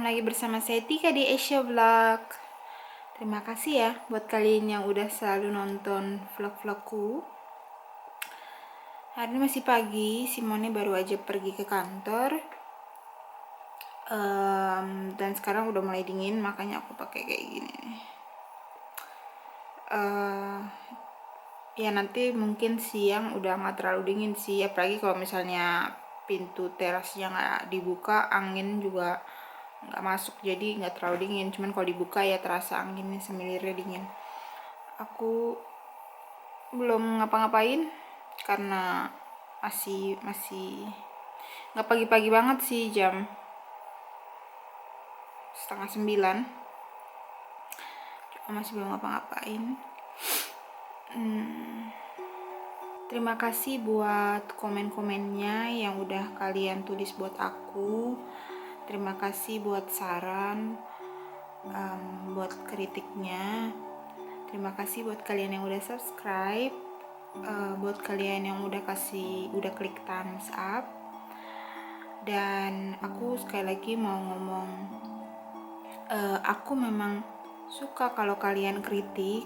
lagi bersama saya Tika di Asia Vlog. Terima kasih ya buat kalian yang udah selalu nonton vlog-vlogku. Hari ini masih pagi, Simone baru aja pergi ke kantor. Dan sekarang udah mulai dingin, makanya aku pakai kayak gini nih. Ya nanti mungkin siang udah nggak terlalu dingin sih, apalagi kalau misalnya pintu terasnya nggak dibuka, angin juga nggak masuk, jadi nggak terlalu dingin. Cuman kalau dibuka ya terasa anginnya semilirnya dingin. Aku belum ngapa-ngapain karena masih nggak pagi-pagi banget sih, jam 8:30. Masih belum ngapa-ngapain. Terima kasih buat komen-komennya yang udah kalian tulis buat aku. Terima kasih buat saran, buat kritiknya. Terima kasih buat kalian yang udah subscribe, buat kalian yang udah klik thumbs up. Dan aku sekali lagi mau ngomong, aku memang suka kalau kalian kritik.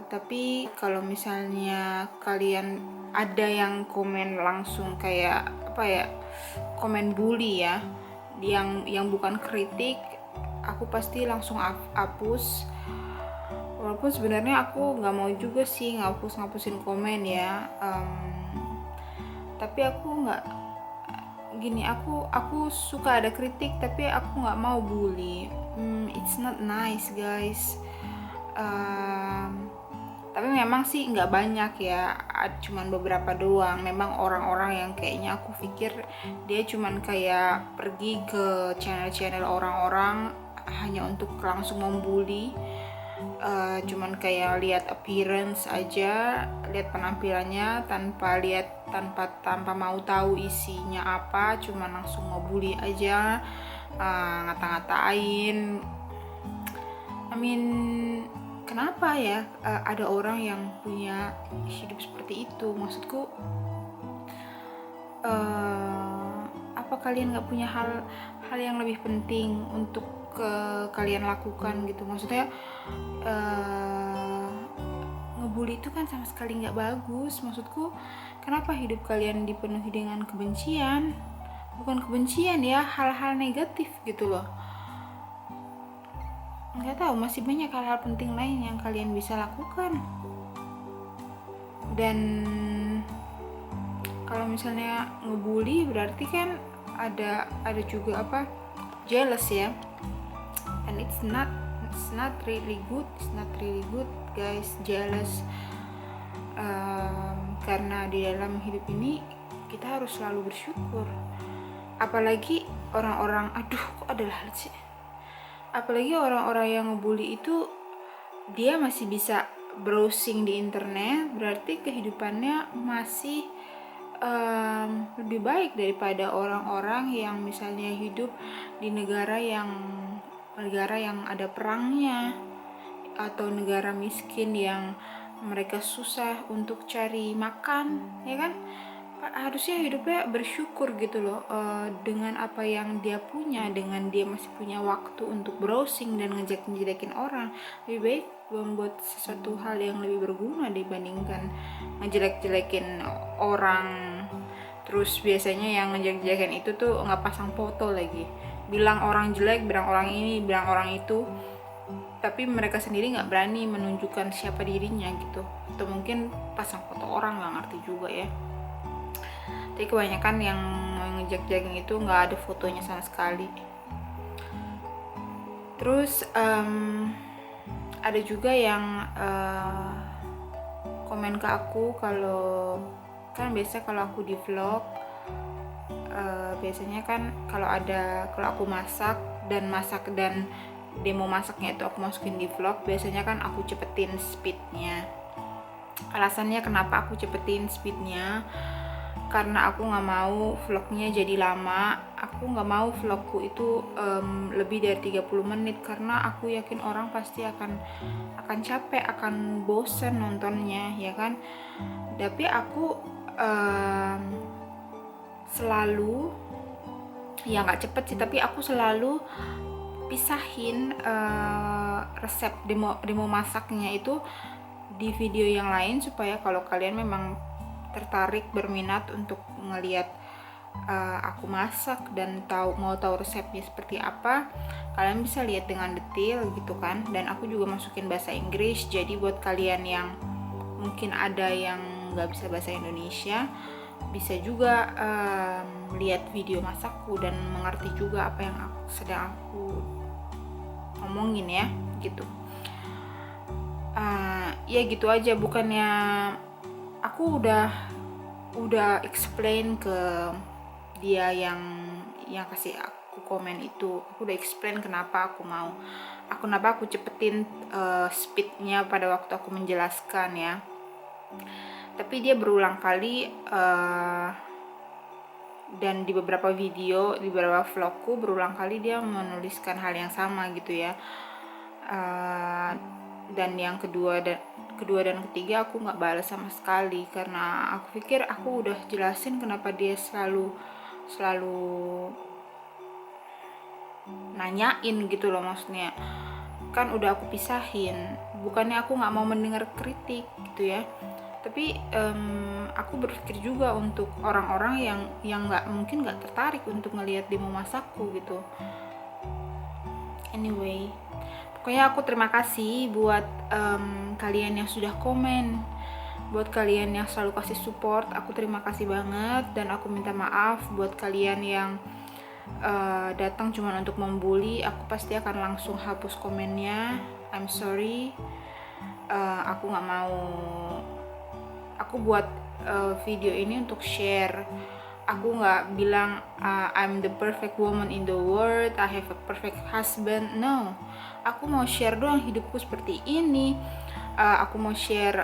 Tapi kalau misalnya kalian ada yang komen langsung kayak komen bully ya, yang bukan kritik, aku pasti langsung hapus. Walaupun sebenarnya aku nggak mau juga sih ngapusin komen ya, tapi aku nggak gini, aku suka ada kritik, tapi aku nggak mau bully. It's not nice guys. Tapi memang sih nggak banyak ya, cuman beberapa doang. Memang orang-orang yang kayaknya aku pikir dia cuman kayak pergi ke channel-channel orang-orang hanya untuk langsung membuli, cuman kayak lihat appearance aja, lihat penampilannya tanpa mau tahu isinya apa, cuman langsung ngebully aja, ngata-ngatain. Kenapa ya ada orang yang punya hidup seperti itu? Maksudku, apa kalian nggak punya hal yang lebih penting untuk kalian lakukan gitu? Maksudnya ngebully itu kan sama sekali nggak bagus. Maksudku, kenapa hidup kalian dipenuhi dengan kebencian? Bukan kebencian ya, hal-hal negatif gitu loh. Nggak tahu, masih banyak hal-hal penting lain yang kalian bisa lakukan. Dan kalau misalnya ngebully berarti kan ada juga jealous ya, and it's not really good guys, jealous. Karena di dalam hidup ini kita harus selalu bersyukur, apalagi orang-orang apalagi orang-orang yang ngebully itu dia masih bisa browsing di internet, berarti kehidupannya masih lebih baik daripada orang-orang yang misalnya hidup di negara yang ada perangnya, atau negara miskin yang mereka susah untuk cari makan, ya kan? Harusnya hidupnya bersyukur gitu loh, dengan apa yang dia punya, dengan dia masih punya waktu untuk browsing dan ngejelekin orang. Lebih baik membuat sesuatu hal yang lebih berguna dibandingkan ngejelek-jelekin orang. Terus biasanya yang ngejelek-jelekin itu tuh nggak pasang foto lagi, bilang orang jelek, bilang orang ini, bilang orang itu, tapi mereka sendiri nggak berani menunjukkan siapa dirinya gitu. Atau mungkin pasang foto orang, nggak ngerti juga ya. Tapi kebanyakan yang ngejek-jekin itu nggak ada fotonya sama sekali. Terus ada juga yang komen ke aku, kalau kan biasa kalau aku di vlog, biasanya kan kalau aku masak dan demo masaknya itu aku masukin di vlog, biasanya kan aku cepetin speednya. Alasannya kenapa aku cepetin speednya, karena aku nggak mau vlognya jadi lama. Aku nggak mau vlogku itu lebih dari 30 menit, karena aku yakin orang pasti akan capek, akan bosen nontonnya, ya kan? Tapi aku selalu ya nggak cepet sih, tapi aku selalu pisahin resep demo masaknya itu di video yang lain, supaya kalau kalian memang tertarik berminat untuk ngelihat aku masak dan mau tahu resepnya seperti apa, kalian bisa lihat dengan detail gitu kan. Dan aku juga masukin bahasa Inggris, jadi buat kalian yang mungkin ada yang nggak bisa bahasa Indonesia, bisa juga lihat video masakku dan mengerti juga apa yang sedang aku ngomongin ya gitu. Ya gitu aja, bukannya aku udah explain ke dia yang kasih aku komen itu, aku udah explain kenapa aku cepetin speednya pada waktu aku menjelaskan ya. Tapi dia berulang kali dan di beberapa video, di beberapa vlogku berulang kali dia menuliskan hal yang sama gitu ya. Dan yang kedua dan ketiga aku nggak balas sama sekali, karena aku pikir aku udah jelasin kenapa dia selalu nanyain gitu loh. Maksudnya kan udah aku pisahin, bukannya aku nggak mau mendengar kritik gitu ya, tapi aku berpikir juga untuk orang-orang yang mungkin nggak tertarik untuk ngelihat demo masakku gitu. Anyway, pokoknya aku terima kasih buat kalian yang sudah komen, buat kalian yang selalu kasih support, aku terima kasih banget. Dan aku minta maaf buat kalian yang datang cuma untuk membuli, aku pasti akan langsung hapus komennya. I'm sorry. Aku nggak mau. Aku buat video ini untuk share. Aku nggak bilang I'm the perfect woman in the world, I have a perfect husband. No, aku mau share doang hidupku seperti ini. Aku mau share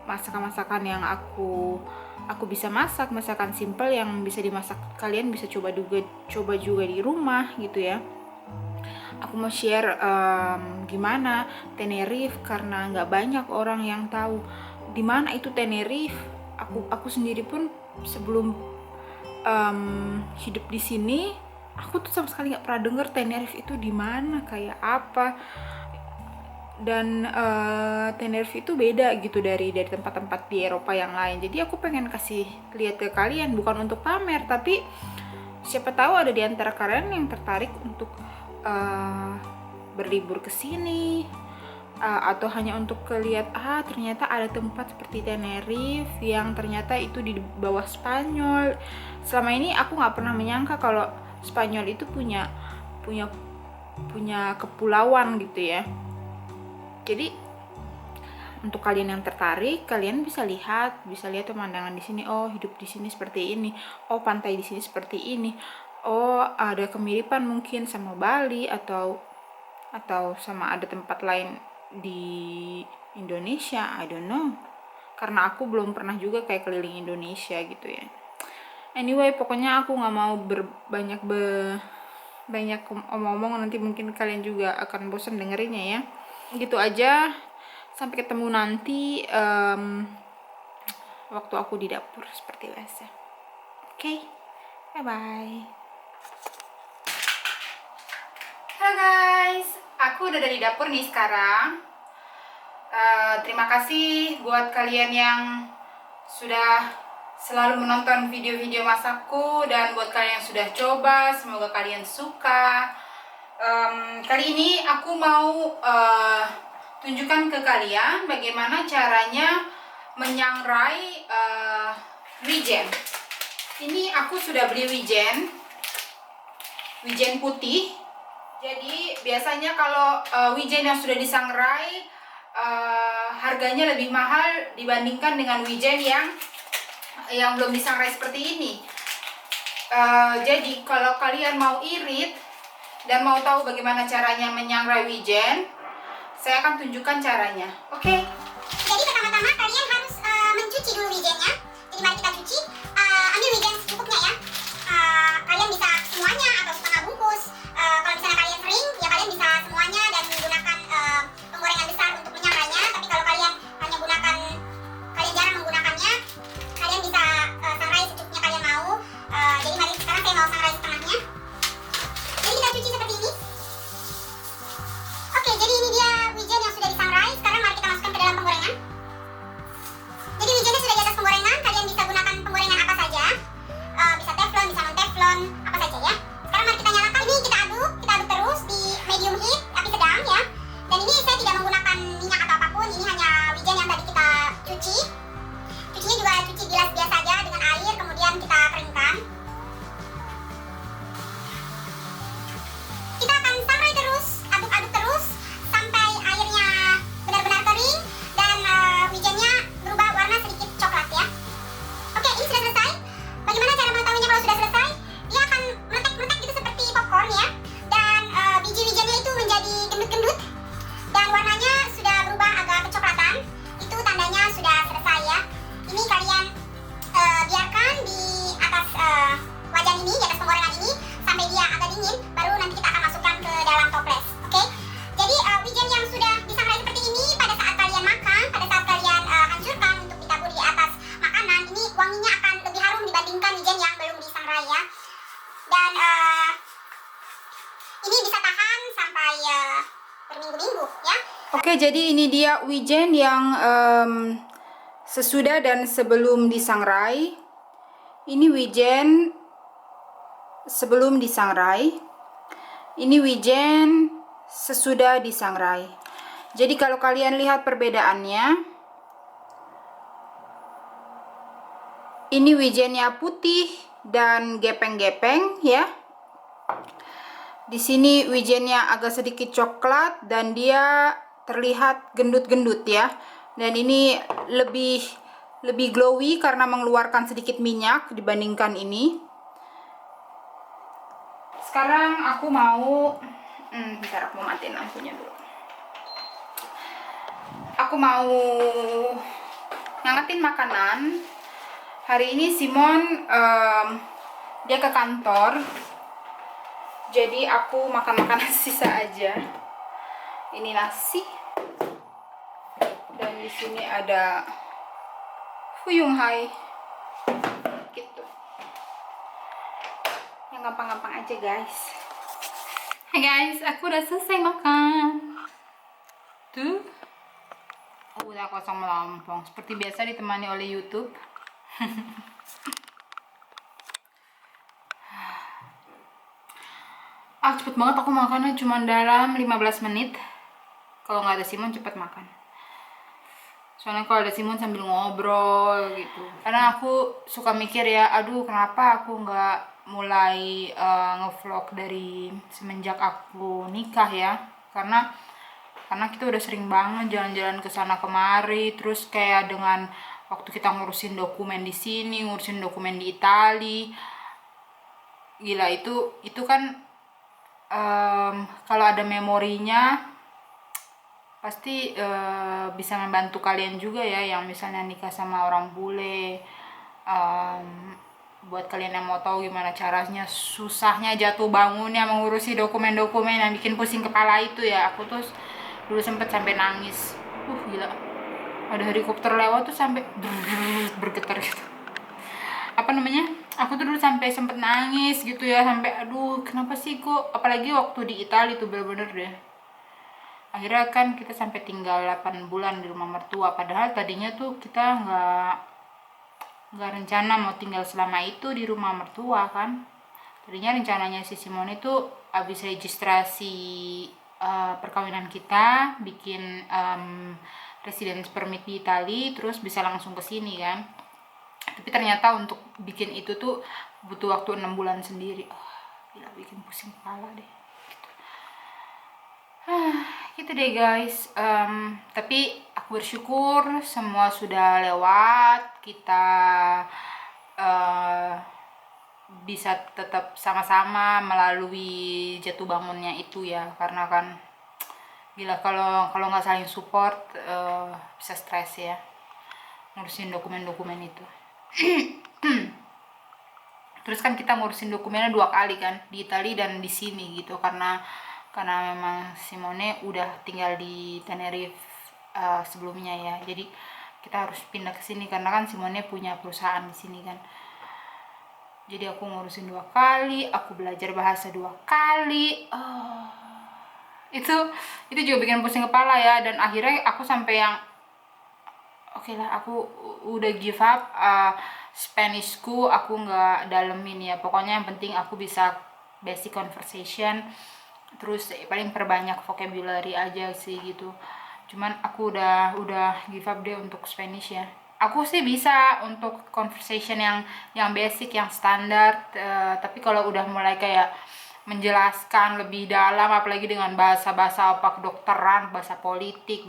masakan-masakan yang aku bisa masak, masakan simple yang bisa dimasak, kalian bisa coba juga di rumah gitu ya. Aku mau share gimana Tenerife, karena nggak banyak orang yang tahu di mana itu Tenerife. Aku sendiri pun sebelum hidup di sini, aku tuh sama sekali nggak pernah denger Tenerife itu di mana, kayak apa. Dan Tenerife itu beda gitu dari tempat-tempat di Eropa yang lain. Jadi aku pengen kasih lihat ke kalian, bukan untuk pamer, tapi siapa tahu ada di antara kalian yang tertarik untuk berlibur ke sini, atau hanya untuk lihat ternyata ada tempat seperti Tenerife yang ternyata itu di bawah Spanyol. Selama ini aku nggak pernah menyangka kalau Spanyol itu punya kepulauan gitu ya. Jadi untuk kalian yang tertarik, kalian bisa lihat pemandangan di sini. Oh, hidup di sini seperti ini. Oh, pantai di sini seperti ini. Oh, ada kemiripan mungkin sama Bali atau sama ada tempat lain di Indonesia. I don't know. Karena aku belum pernah juga kayak keliling Indonesia gitu ya. Anyway, pokoknya aku nggak mau banyak omong-omong, nanti mungkin kalian juga akan bosan dengerinnya ya. Gitu aja, sampai ketemu nanti waktu aku di dapur seperti biasa. Oke, bye bye. Halo guys, aku udah dari dapur nih sekarang. Terima kasih buat kalian yang sudah selalu menonton video-video masakku, dan buat kalian yang sudah coba, semoga kalian suka. Kali ini aku mau tunjukkan ke kalian bagaimana caranya menyangrai wijen. Ini aku sudah beli wijen putih. Jadi biasanya kalau wijen yang sudah disangrai harganya lebih mahal dibandingkan dengan wijen yang belum disangrai seperti ini. Jadi kalau kalian mau irit dan mau tahu bagaimana caranya menyangrai wijen, saya akan tunjukkan caranya. Oke? Jadi pertama-tama kalian harus mencuci dulu wijennya. Jadi mari kita cuci. Ambil wijen secukupnya ya. Kalian bisa semuanya atau setengah bungkus. Kalau misalnya kalian sering, ya kalian bisa semuanya dan menggunakan penggorengan besar untuk menyangrainya. Tapi kalau kalian jarang menggunakannya, kalian bisa sangrai secukupnya kalian mau. Jadi mari sekarang saya mau sangrai setengahnya. kita keringkan. Kita akan sangrai terus, aduk-aduk terus sampai airnya benar-benar kering dan wijennya berubah warna sedikit coklat ya. Oke, ini sudah selesai. Bagaimana cara mengetahuinya kalau sudah selesai? Dia akan meletek-meletek gitu seperti popcorn ya. Dan biji wijennya itu menjadi gendut-gendut dan warnanya sudah berubah agak kecoklatan. Itu tandanya sudah selesai ya. Ini kalian biarkan di atas wajan ini, di atas penggorengan ini sampai dia agak dingin, baru nanti kita akan masukkan ke dalam toples. Oke? Jadi wijen yang sudah disangrai seperti ini pada saat kalian makan, pada saat kalian hancurkan untuk ditabur di atas makanan, ini wanginya akan lebih harum dibandingkan wijen yang belum disangrai ya. Dan ini bisa tahan sampai berminggu-minggu ya. Oke, jadi ini dia wijen yang sesudah dan sebelum disangrai. Ini wijen sebelum disangrai. Ini wijen sesudah disangrai. Jadi kalau kalian lihat perbedaannya, ini wijennya putih dan gepeng-gepeng ya. Di sini wijennya agak sedikit coklat dan dia terlihat gendut-gendut ya. Dan ini lebih glowy karena mengeluarkan sedikit minyak dibandingkan ini. Sekarang aku mau bentar, aku mau matiin lampunya dulu. Aku mau ngangetin makanan. Hari ini Simon dia ke kantor. Jadi aku makan makanan sisa aja. Ini nasi. Dan di sini ada fuyung hai. Gitu. Yang gampang-gampang aja, guys. Hai guys, aku udah selesai makan. Tuh. Aku udah kosong melompong. Seperti biasa ditemani oleh YouTube. Cepet banget aku makannya, cuma dalam 15 menit. Kalau nggak ada Simon cepet makan. Soalnya kalau ada Simon sambil ngobrol gitu. Karena aku suka mikir ya, aduh kenapa aku nggak mulai ngevlog dari semenjak aku nikah ya. Karena kita udah sering banget jalan-jalan ke sana kemari, terus kayak dengan waktu kita ngurusin dokumen di sini, ngurusin dokumen di Itali. Gila, itu kan kalau ada memorinya pasti bisa membantu kalian juga ya, yang misalnya nikah sama orang bule. Buat kalian yang mau tahu gimana caranya, susahnya jatuh bangunnya mengurusi dokumen-dokumen yang bikin pusing kepala itu ya. Aku tuh dulu sempet sampai nangis. Gila, ada helikopter lewat tuh sampai bergetar gitu. Aku tuh dulu sampai sempet nangis gitu ya, sampai aduh kenapa sih kok, apalagi waktu di Italia tuh bener-bener deh. Akhirnya kan kita sampai tinggal 8 bulan di rumah mertua, padahal tadinya tuh kita nggak rencana mau tinggal selama itu di rumah mertua kan. Tadinya rencananya si Simon itu habis registrasi perkawinan kita, bikin residence permit di Italia, terus bisa langsung ke sini kan. Tapi ternyata untuk bikin itu tuh butuh waktu 6 bulan sendiri. Gila, bikin pusing kepala deh gitu. Gitu deh guys. Tapi aku bersyukur semua sudah lewat. Kita bisa tetap sama-sama melalui jatuh bangunnya itu ya. Karena kan gila, kalau nggak saling support bisa stres ya ngurusin dokumen-dokumen itu. Terus kan kita ngurusin dokumennya 2 kali kan, di Italia dan di sini gitu, karena memang Simone udah tinggal di Tenerife sebelumnya ya. Jadi kita harus pindah ke sini karena kan Simone punya perusahaan di sini kan. Jadi aku ngurusin 2 kali, aku belajar bahasa 2 kali. Itu juga bikin pusing kepala ya, dan akhirnya aku sampai yang oke lah, aku udah give up Spanishku, aku nggak dalemin ya. Pokoknya yang penting aku bisa basic conversation, terus paling perbanyak vocabulary aja sih gitu. Cuman aku udah give up deh untuk Spanish ya. aku sih bisa untuk conversation yang basic, yang standar, tapi kalau udah mulai kayak menjelaskan lebih dalam, apalagi dengan bahasa-bahasa apa kedokteran, bahasa politik,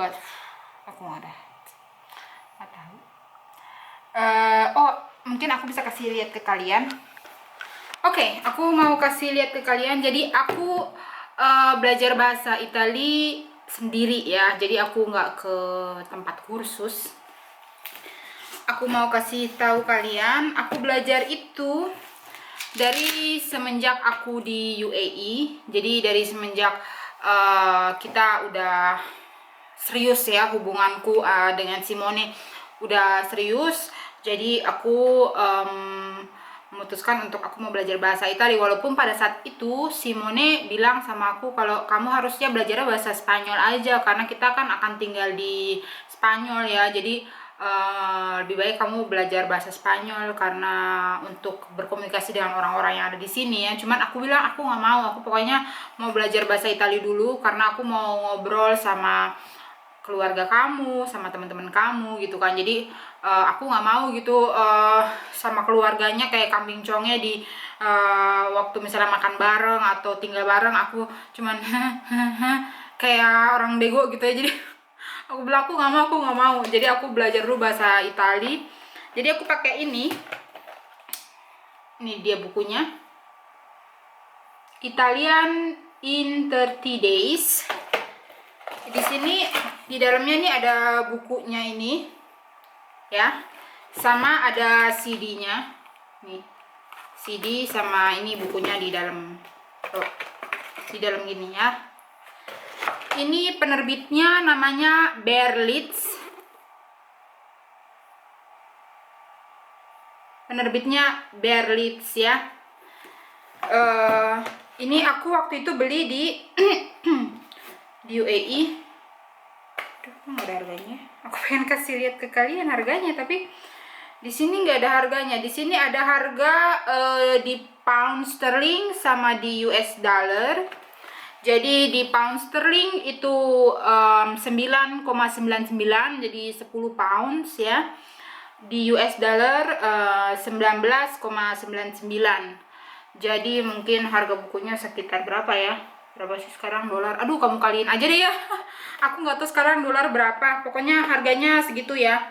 aku nggak tahu. Oh, mungkin aku bisa kasih lihat ke kalian. Oke, aku mau kasih lihat ke kalian. Jadi aku belajar bahasa Itali sendiri ya. Jadi aku nggak ke tempat kursus. Aku mau kasih tahu kalian, aku belajar itu dari semenjak aku di UAE. Jadi dari semenjak kita udah serius ya, hubunganku dengan Simone udah serius. Jadi aku memutuskan untuk aku mau belajar bahasa Italia, walaupun pada saat itu Simone bilang sama aku kalau kamu harusnya belajar bahasa Spanyol aja karena kita kan akan tinggal di Spanyol ya. Jadi lebih baik kamu belajar bahasa Spanyol karena untuk berkomunikasi dengan orang-orang yang ada di sini ya. Cuman aku bilang aku nggak mau, aku pokoknya mau belajar bahasa Italia dulu karena aku mau ngobrol sama keluarga kamu, sama teman-teman kamu gitu kan. Jadi aku nggak mau gitu sama keluarganya kayak kambing congnya di waktu misalnya makan bareng atau tinggal bareng aku cuman kayak orang bego gitu ya. Jadi aku bilang aku nggak mau. Jadi aku belajar dulu bahasa Itali. Jadi aku pakai ini dia bukunya, Italian in 30 Days. Di sini di dalamnya ini ada bukunya ini ya, sama ada CD-nya nih, CD sama ini bukunya di dalam gini ya. Ini penerbitnya namanya Berlitz. Penerbitnya Berlitz ya. Ini aku waktu itu beli di di UAE. Aduh, nggak ada harganya. Aku pengen kasih lihat ke kalian harganya, tapi di sini nggak ada harganya. Di sini ada harga di pound sterling sama di US dollar. Jadi di pound sterling itu 9,99, jadi 10 pounds ya. Di US dollar 19,99. Jadi mungkin harga bukunya sekitar berapa ya? Berapa sih sekarang dolar? Aduh, kamu kaliin aja deh ya. Aku nggak tahu sekarang dolar berapa. Pokoknya harganya segitu ya.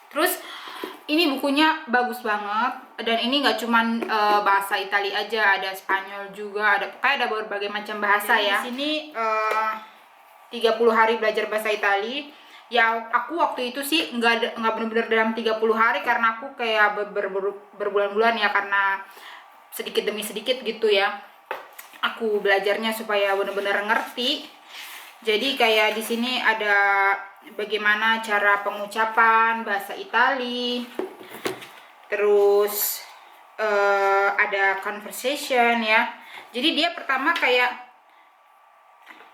Terus ini bukunya bagus banget, dan ini nggak cuman bahasa Italia aja, ada Spanyol juga, ada berbagai macam bahasa ya. Di sini 30 hari belajar bahasa Italia. Ya aku waktu itu sih nggak bener-bener dalam 30 hari karena aku kayak berbulan-bulan ya, karena sedikit demi sedikit gitu ya. Aku belajarnya supaya bener-bener ngerti. Jadi kayak di sini ada bagaimana cara pengucapan bahasa Itali, terus ada conversation ya. Jadi dia pertama kayak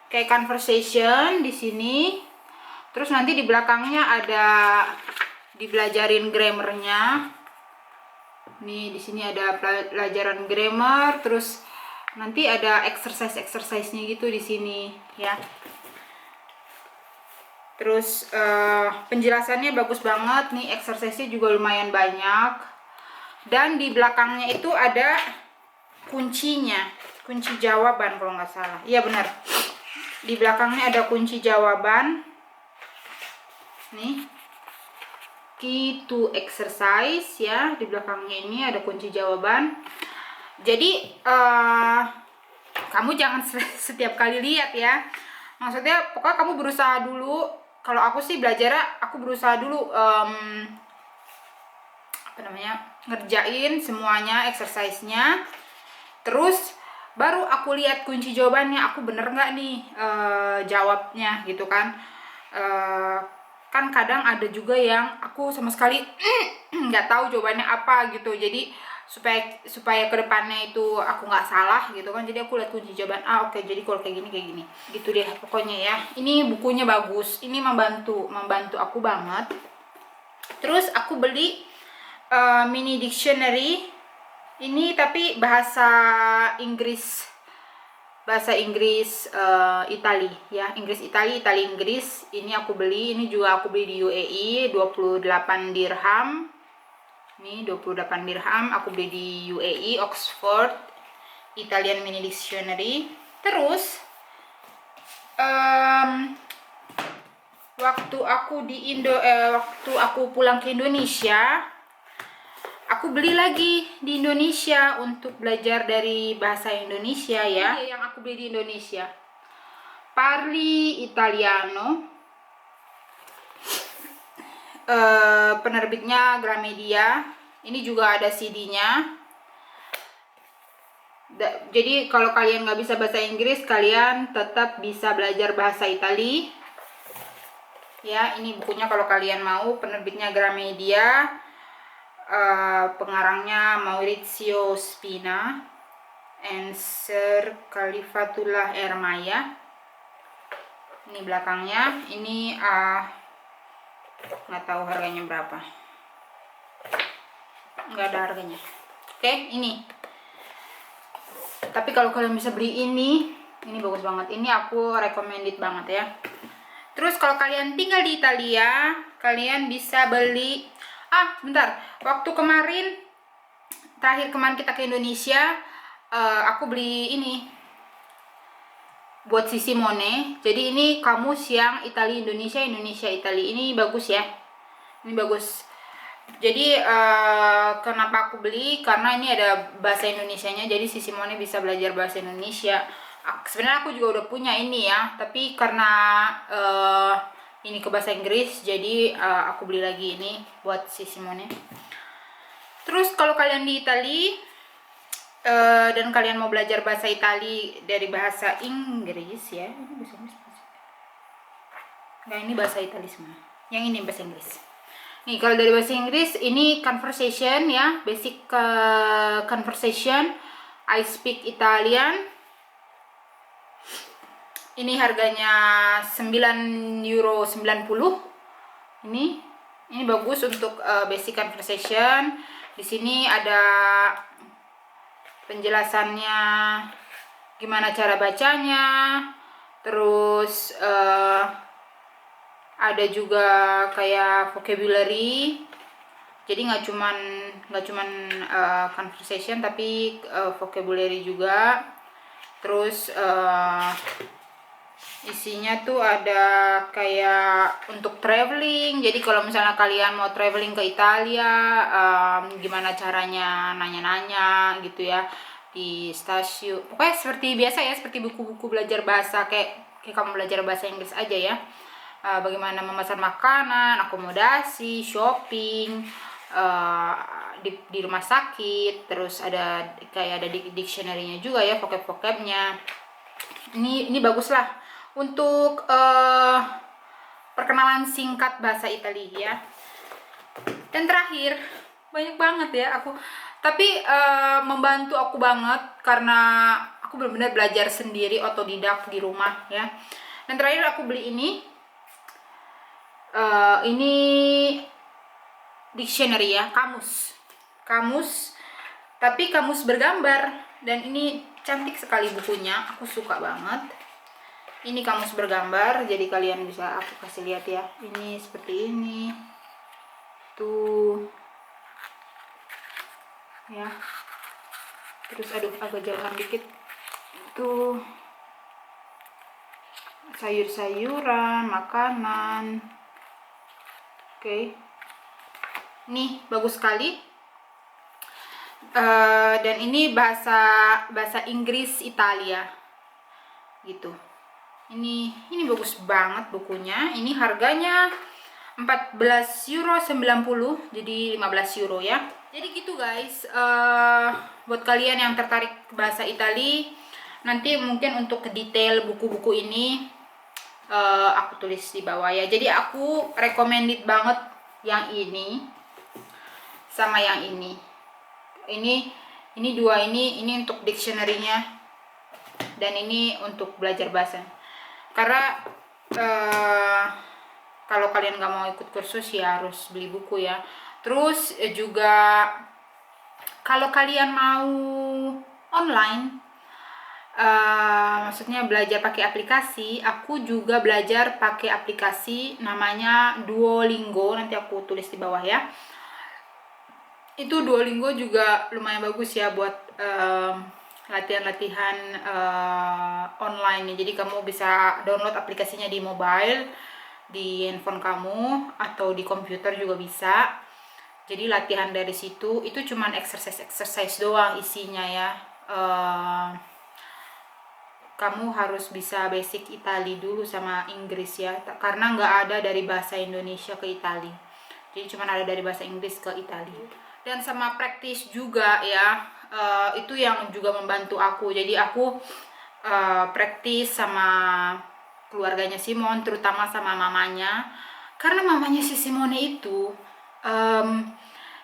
conversation di sini, terus nanti di belakangnya ada dibelajarin grammarnya. Nih di sini ada pelajaran grammar, terus nanti ada exercise-nya gitu di sini ya. Terus penjelasannya bagus banget nih, exercise-nya juga lumayan banyak. Dan di belakangnya itu ada kuncinya, kunci jawaban kalau nggak salah. Iya benar. Di belakangnya ada kunci jawaban. Nih, key to exercise ya. Di belakangnya ini ada kunci jawaban. Jadi kamu jangan setiap kali lihat ya. Maksudnya pokoknya kamu berusaha dulu. Kalau aku sih belajar, aku berusaha dulu ngerjain semuanya, exercise-nya. Terus baru aku lihat kunci jawabannya, aku bener nggak nih jawabnya gitu kan. Kan kadang ada juga yang aku sama sekali nggak tahu jawabannya apa gitu. Jadi supaya kedepannya itu aku nggak salah gitu kan, jadi aku lihat kunci jawaban oke, jadi kalau kayak gini gitu deh pokoknya ya. Ini bukunya bagus, ini membantu aku banget. Terus aku beli mini dictionary ini, tapi bahasa Inggris bahasa Inggris Itali ya, Inggris Itali, Itali Inggris. Ini aku beli, ini juga aku beli di UAE 28 dirham. Ini 28 dirham aku beli di UAE Oxford Italian Mini Dictionary. Terus waktu aku pulang ke Indonesia, aku beli lagi di Indonesia untuk belajar dari bahasa Indonesia ya. Ini yang aku beli di Indonesia. Parli Italiano. Penerbitnya Gramedia. Ini juga ada CD-nya. Jadi kalau kalian nggak bisa bahasa Inggris, kalian tetap bisa belajar bahasa Itali. Ya, ini bukunya kalau kalian mau. Penerbitnya Gramedia. Pengarangnya Maurizio Spina and Sir Khalifatullah Ermaya. Ini belakangnya. Ini nggak tahu harganya berapa, nggak ada harganya. Oke, ini. Tapi kalau kalian bisa beli ini bagus banget. Ini aku recommended banget ya. Terus kalau kalian tinggal di Italia, kalian bisa beli. Bentar. Waktu terakhir kemarin kita ke Indonesia, aku beli ini buat si Simone. Jadi ini kamus yang Italia Indonesia, Indonesia Italia. Ini bagus ya. Ini bagus. Jadi kenapa aku beli? Karena ini ada bahasa Indonesianya. Jadi si Simone bisa belajar bahasa Indonesia. Sebenarnya aku juga udah punya ini ya, tapi karena ini ke bahasa Inggris, jadi aku beli lagi ini buat si Simone. Terus kalau kalian di Itali dan kalian mau belajar bahasa Itali dari bahasa Inggris ya, ini bahasa Inggris. Nah, ini bahasa Itali semua. Yang ini bahasa Inggris. Nih, kalau dari bahasa Inggris ini conversation ya, basic conversation, I speak Italian. Ini harganya €9.90. Ini bagus untuk basic conversation. Di sini ada penjelasannya gimana cara bacanya. Terus ada juga kayak vocabulary. Jadi nggak cuman conversation, tapi vocabulary juga. Terus isinya tuh ada kayak untuk traveling. Jadi kalau misalnya kalian mau traveling ke Italia, gimana caranya nanya-nanya gitu ya di stasiun. Pokoknya seperti biasa ya, seperti buku-buku belajar bahasa, kayak kamu belajar bahasa Inggris aja ya. Bagaimana memesan makanan, akomodasi, shopping, di rumah sakit. Terus ada kayak ada dictionary-nya juga ya, vocab-vocabnya. Ini bagus lah untuk perkenalan singkat bahasa Italia. Dan terakhir, banyak banget ya tapi membantu aku banget karena aku benar-benar belajar sendiri, otodidak di rumah ya. Dan terakhir aku beli ini dictionary ya, kamus, tapi kamus bergambar. Dan ini cantik sekali bukunya, aku suka banget. Ini kamus bergambar, jadi kalian bisa aku kasih lihat ya. Ini seperti ini. Tuh. Ya. Terus agak jauhan dikit. Tuh. Sayur-sayuran, makanan. Oke. Nih, bagus sekali. Dan ini bahasa Inggris Italia. Gitu. Ini bagus banget bukunya. Ini harganya €14.90, jadi €15 ya. Jadi gitu guys. Buat kalian yang tertarik bahasa Itali, nanti mungkin untuk ke detail buku-buku ini aku tulis di bawah ya. Jadi aku recommended banget yang ini sama yang ini. Ini dua ini untuk dictionary-nya, dan ini untuk belajar bahasa. Karena kalau kalian nggak mau ikut kursus ya harus beli buku ya. Terus juga kalau kalian mau online, maksudnya belajar pakai aplikasi, aku juga belajar pakai aplikasi namanya Duolingo, nanti aku tulis di bawah ya. Itu Duolingo juga lumayan bagus ya buat latihan-latihan online. Jadi kamu bisa download aplikasinya di mobile, di handphone kamu, atau di komputer juga bisa. Jadi latihan dari situ, itu cuman exercise doang isinya ya. Kamu harus bisa basic Itali dulu sama Inggris ya, karena nggak ada dari bahasa Indonesia ke Itali. Jadi cuman ada dari bahasa Inggris ke Itali. Dan sama praktis juga ya, itu yang juga membantu aku. Jadi aku praktis sama keluarganya Simon, terutama sama mamanya. Karena mamanya si Simone itu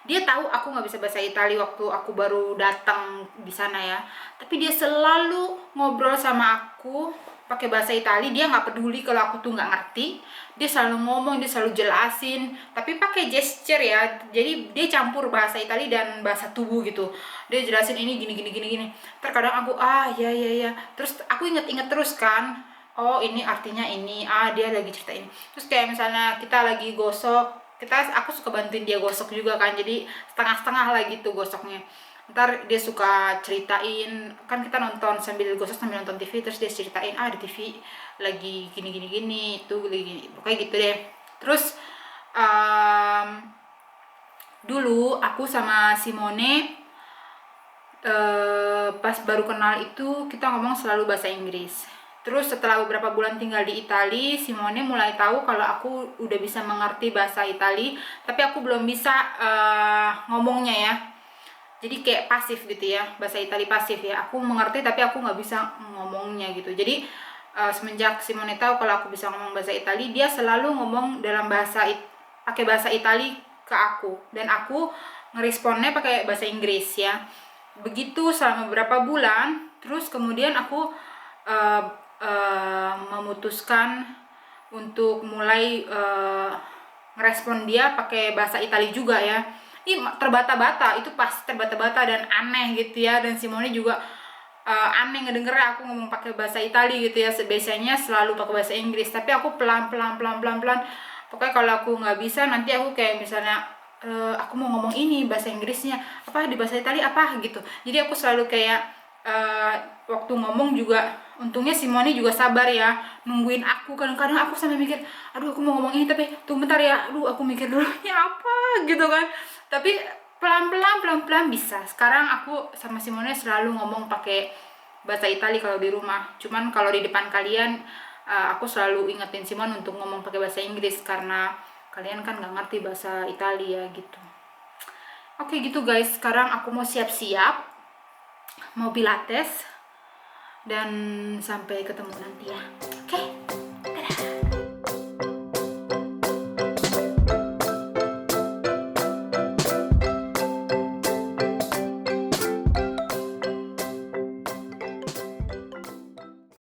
dia tahu aku nggak bisa bahasa Itali waktu aku baru datang di sana ya, tapi dia selalu ngobrol sama aku pakai bahasa Itali. Dia nggak peduli kalau aku tuh nggak ngerti, dia selalu ngomong, dia selalu jelasin, tapi pakai gesture ya. Jadi dia campur bahasa Itali dan bahasa tubuh gitu. Dia jelasin ini gini gini gini gini. Terkadang aku ya, terus aku inget terus kan, oh ini artinya ini, dia lagi cerita ini. Terus kayak misalnya kita lagi gosok, aku suka bantuin dia gosok juga kan, jadi setengah-setengah lah gitu gosoknya. Ntar dia suka ceritain, kan kita nonton sambil gosok sambil nonton TV, terus dia ceritain di TV lagi gini gini gini, itu lagi pokoknya gitu deh. Terus dulu aku sama Simone pas baru kenal itu kita ngomong selalu bahasa Inggris. Terus setelah beberapa bulan tinggal di Itali, Simone mulai tahu kalau aku udah bisa mengerti bahasa Itali, tapi aku belum bisa ngomongnya ya. Jadi kayak pasif gitu ya, bahasa Itali pasif ya. Aku mengerti tapi aku nggak bisa ngomongnya gitu. Jadi semenjak Simone tahu kalau aku bisa ngomong bahasa Itali, dia selalu ngomong dalam pakai bahasa Itali ke aku, dan aku ngeresponnya pakai bahasa Inggris ya. Begitu selama beberapa bulan, terus kemudian aku memutuskan untuk mulai ngerespon dia pakai bahasa Itali juga ya. Ini terbata-bata, itu pas terbata-bata dan aneh gitu ya. Dan Simone juga aneh ngedenger aku ngomong pakai bahasa Itali gitu ya. Biasanya selalu pakai bahasa Inggris, tapi aku pelan-pelan. Pokoknya kalau aku nggak bisa, nanti aku kayak misalnya aku mau ngomong ini bahasa Inggrisnya apa, di bahasa Itali apa gitu. Jadi aku selalu kayak waktu ngomong juga, untungnya Simone juga sabar ya, nungguin aku. Kadang-kadang aku sampai mikir, aduh aku mau ngomong ini tapi tunggu bentar ya, aduh aku mikir dulu ini apa gitu kan. Tapi pelan-pelan bisa. Sekarang aku sama Simone selalu ngomong pakai bahasa Itali kalau di rumah. Cuman kalau di depan kalian, aku selalu ingetin Simon untuk ngomong pakai bahasa Inggris, karena kalian kan nggak ngerti bahasa Italia gitu. Oke gitu guys, sekarang aku mau siap-siap mau pilates, dan sampai ketemu nanti ya. Oke.